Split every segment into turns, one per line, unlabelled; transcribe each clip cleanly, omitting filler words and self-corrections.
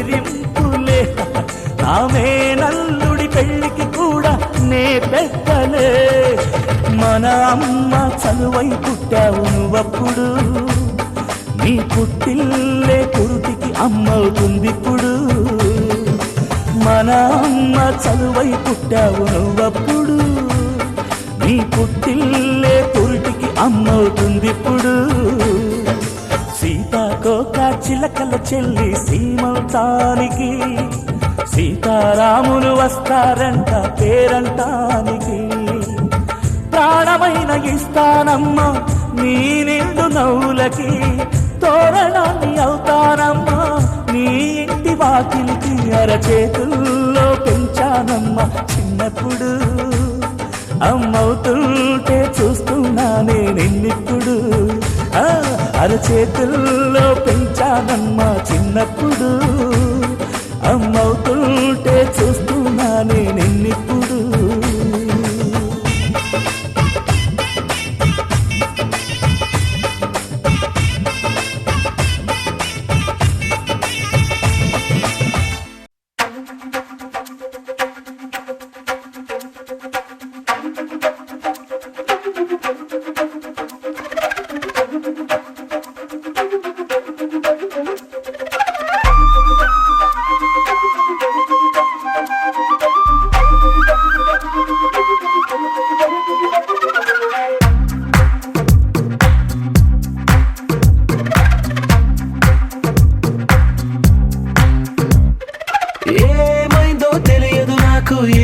బెదిరింపులే నామే నల్లుడి పెళ్లికి కూడా నే పెట్టలే మన అమ్మ చలువై పుట్టావు నువ్వప్పుడు నీ పుట్టిల్లే పురుటికి అమ్మవుతుందిప్పుడు మన అమ్మ చలువై పుట్టావు నువ్వప్పుడు నీ పుట్టిల్లే పురుటికి అమ్మవుతుందిప్పుడు సీతాకోక చిలకల చెల్లి సీమంతానికి సీతారాములు వస్తారంట పేరంటానికి ప్రాణమైన ఇస్తానమ్మా నీ నిండు నవ్వులకి తోరణాన్ని అవుతానమ్మా నీ ఇంటి వాకిలికి అరచేతుల్లో పెంచానమ్మా చిన్నప్పుడు అమ్మవుతుంటే చూస్తున్నానే నిన్నిప్పుడు అరచేతుల్లో పెంచానమ్మా చిన్నప్పుడు అమ్మవుతుంటే చూస్తున్నానే నిన్నిప్పుడు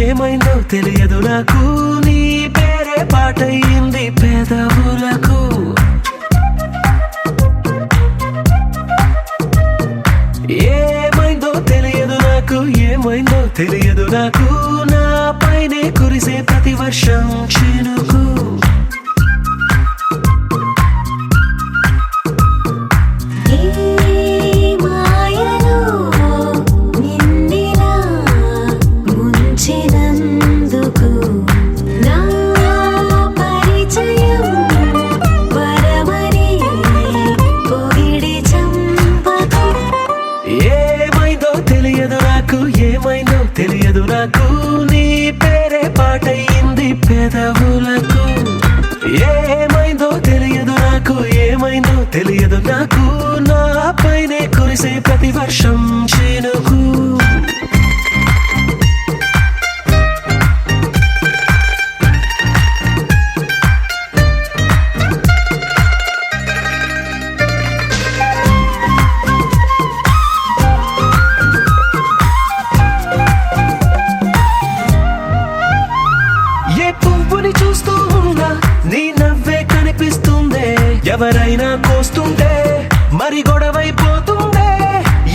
ఏమైందో తెలియదు నాకు నీ పేరే పాటయింది పెదవులకు ఏమైందో తెలియదు నాకు ఏమైందో తెలియదు నాకు నా పైనే కురిసే ప్రతి వర్షం చినుకు తెలియదు నాకు నీ పేరే పాటయింది పెదవులకు ఏమైందో తెలియదు నాకు ఏమైందో తెలియదు నాకు నా పైనే కురిసే ప్రతి వర్షం చినుకు ఎవరైనా కోస్తుంటే మరి గొడవైపోతుందే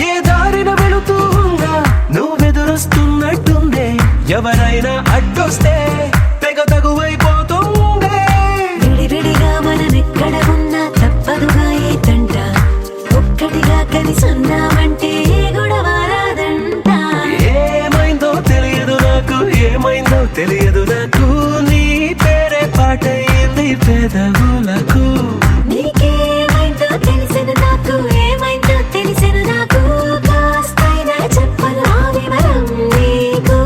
ఏ దారిన వెళుతుందా నువ్వెదురొస్తున్నట్టుందే ఎవరైనా అడ్డొస్తే తెగ తగువైపోతుందే
విడివిడిగా మనమెక్కడ ఉన్నా తప్పదుగా ఏ తంట ఒక్కటిగా కలిసున్నామంటే గొడవ రాదంట
ఏమైందో తెలియదు నాకు ఏమైందో తెలియదు నాకు నీ పేరే పాటయింది పెదవులకు
నీకేమైందో తెలిసిన నాకు ఏమైందో తెలిసిన నాకు కాస్తైనా చెప్పను ఆ వివరం నీకు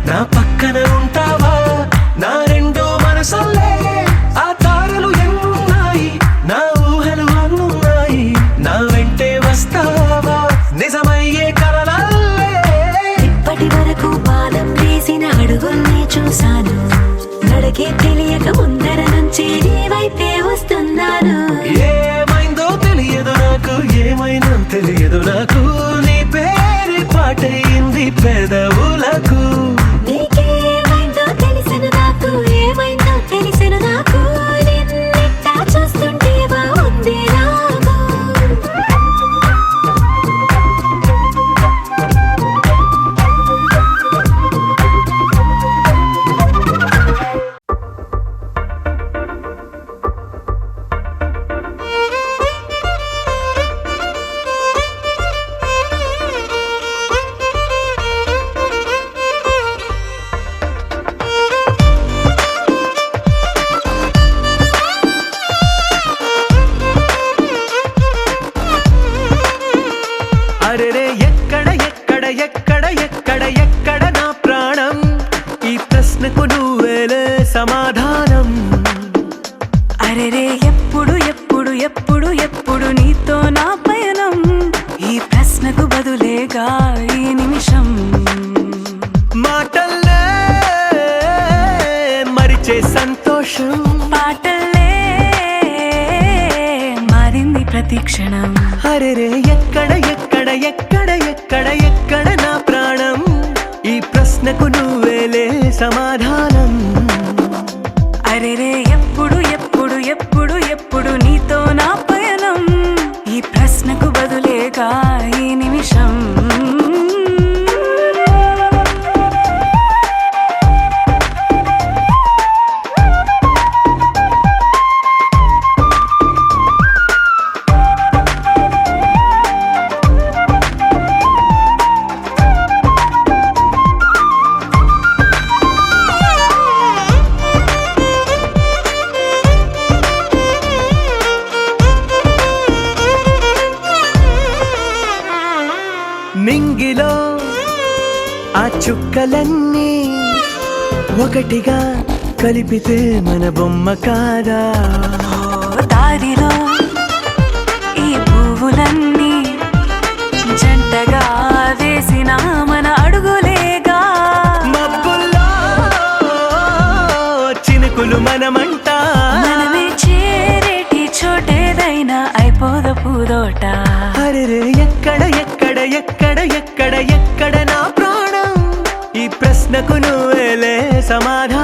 నా పక్కన ఉంటావా నా రెండో మనసల్లే ఆ తారలు ఎన్నున్నాయి నా ఊహలు అన్నున్నాయి నా వెంటే వస్తావా నిజమయ్యే కలలల్లే
ఇప్పటి వరకు పాదం వేసిన అడుగుల్ని చూశాను నడకే తెలియక ముందర నుంచి నీ వైపే వస్తున్నాను
ఏమైందో తెలియదు నాకు ఏమైందో తెలియదు నాకు నీ పేరు పాటయింది పెదవులకు
నీకేమైందో తెలిసిన నాకు ఏమైందో తెలిసిన నాకు నిన్నెట్టా చూస్తుంటే బాగుంది నాకు అరెరే ఎప్పుడు ఎప్పుడు ఎప్పుడు ఎప్పుడు నీతో నా పయనం ఈ ప్రశ్నకు బదులేగా ఈ నిమిషం
మాటల్లే మరిచే సంతోషం
పాటలే మారింది ప్రతి క్షణం
అరెరే ఎక్కడ ఎక్కడ ఎక్కడ ఎక్కడ ఎక్కడ నా ప్రాణం ఈ ప్రశ్నకు నువ్వేలే సమాధానం
అరెరే ఎప్పుడు ఎప్పుడు ఎప్పుడు ఎప్పుడు నీతో నా పయనం ఈ ప్రశ్నకు బదులేగా ఈ నిమిషం
మింగిలో ఆ చుక్కలన్నీ ఒకటిగా కలిపితే మన బొమ్మ కాదా
దారిలో ఈ పువ్వులన్నీ జంటగా వేసిన మన అడుగులేగా
మబ్బుల్లో చినుకులు మనమంట
మనమే చేరేటి చోటేదైనా అయిపోద పూదోట
అరెరే ఎక్కడ ఎక్కడ ఎక్కడ ఎక్కడ ఎక్కడ నా ప్రాణం ఈ ప్రశ్నకు నువ్వేలే సమాధానం